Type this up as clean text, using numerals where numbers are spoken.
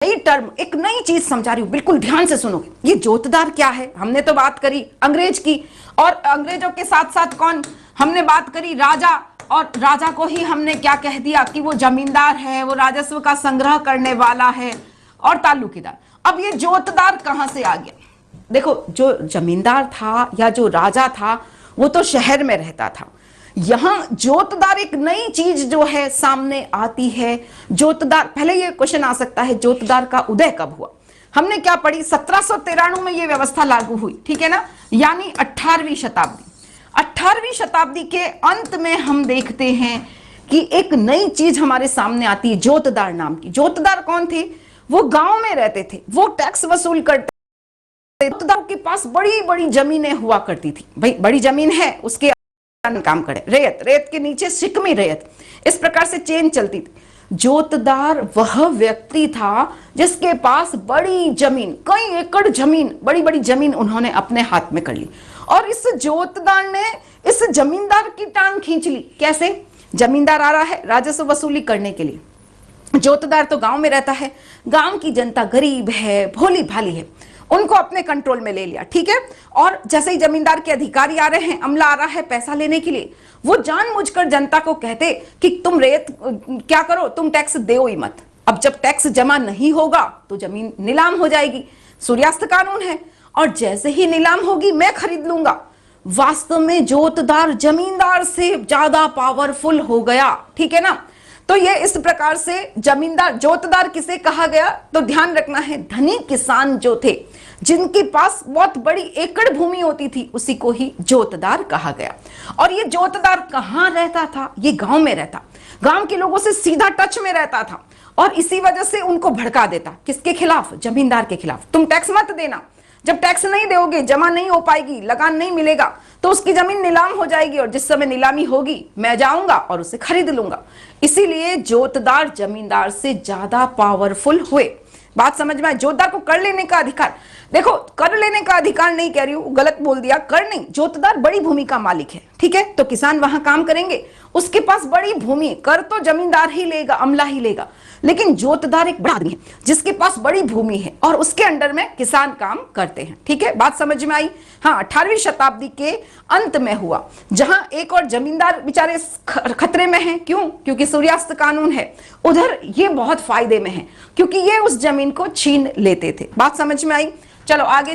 नई टर्म, एक नई चीज समझा रही हूं, बिल्कुल ध्यान से सुनोगे। ये जोतदार क्या है? हमने तो बात करी अंग्रेज की, और अंग्रेजों के साथ साथ कौन, हमने बात करी राजा, और राजा को ही हमने क्या कह दिया कि वो जमींदार है, वो राजस्व का संग्रह करने वाला है, और ताल्लुकीदार। अब ये जोतदार कहां से आ गया? देखो, जो जमींदार था या जो राजा था वो तो शहर में रहता था। यहां जोतदार एक नई चीज जो है सामने आती है। जोतदार, पहले ये क्वेश्चन आ सकता है जोतदार का उदय कब हुआ? हमने क्या पढ़ी? 1793 में ये व्यवस्था लागू हुई, ठीक है ना, यानी 18वीं शताब्दी। 18वीं शताब्दी के अंत में हम देखते हैं कि एक नई चीज हमारे सामने आती है, जोतदार नाम की। जोतदार कौन थे? वो गांव में रहते थे, वो टैक्स वसूल करते, जोतदार के पास बड़ी बड़ी जमीनें हुआ करती थी। भाई बड़ी जमीन है, उसके काम करे, रेत, रेत के नीचे शिकमी रेत, इस प्रकार से चेन चलती थी। जोतदार वह व्यक्ति था जिसके पास बड़ी जमीन, कई एकड़ जमीन, बड़ी बड़ी जमीन उन्होंने अपने हाथ में कर ली, और इस जोतदार ने इस जमींदार की टांग खींच ली। कैसे? जमींदार आ रहा है राजस्व वसूली करने के लिए, जोतदार तो गांव में रहता है, गांव की जनता गरीब है, भोली भाली है, उनको अपने कंट्रोल में ले लिया, ठीक है। और जैसे ही जमींदार के अधिकारी आ रहे हैं, अमला आ रहा है पैसा लेने के लिए, वो जानबूझकर जनता को कहते कि तुम रेत क्या करो, तुम टैक्स दो ही मत। अब जब टैक्स जमा नहीं होगा तो जमीन नीलाम हो जाएगी, सूर्यास्त कानून है, और जैसे ही नीलाम होगी मैं खरीद लूंगा। वास्तव में जोतदार जमींदार से ज्यादा पावरफुल हो गया, ठीक है ना। तो ये इस प्रकार से जमींदार, जोतदार किसे कहा गया? तो ध्यान रखना है, धनी किसान जो थे, जिनके पास बहुत बड़ी एकड़ भूमि होती थी, उसी को ही जोतदार कहा गया। और ये जोतदार कहां रहता था? ये गांव में रहता, गांव के लोगों से सीधा टच में रहता था, और इसी वजह से उनको भड़का देता। किसके खिलाफ? जमींदार के खिलाफ। तुम टैक्स मत देना, जब टैक्स नहीं दोगे, जमा नहीं हो पाएगी, लगान नहीं मिलेगा, तो उसकी जमीन नीलाम हो जाएगी, और जिस समय नीलामी होगी मैं जाऊंगा और उसे खरीद लूंगा। इसीलिए जोतदार जमींदार से ज्यादा पावरफुल हुए। बात समझ में आए? जोतदार को कर लेने का अधिकार, देखो कर लेने का अधिकार नहीं कह रही हूं, गलत बोल दिया, कर नहीं, जोतदार बड़ी भूमि का मालिक है, ठीक है। तो किसान वहां काम करेंगे, उसके पास बड़ी भूमि, कर तो जमींदार ही लेगा, अमला ही लेगा, लेकिन जोतदार एक बड़ा आदमी है जिसके पास बड़ी भूमि है, और उसके अंडर में किसान काम करते हैं, ठीक है। बात समझ में आई? हाँ, 18वीं शताब्दी के अंत में हुआ, जहां एक और जमींदार बेचारे खतरे में हैं। क्यों? क्योंकि सूर्यास्त कानून है। उधर ये बहुत फायदे में है, क्योंकि ये उस जमीन को छीन लेते थे। बात समझ में आई? चलो आगे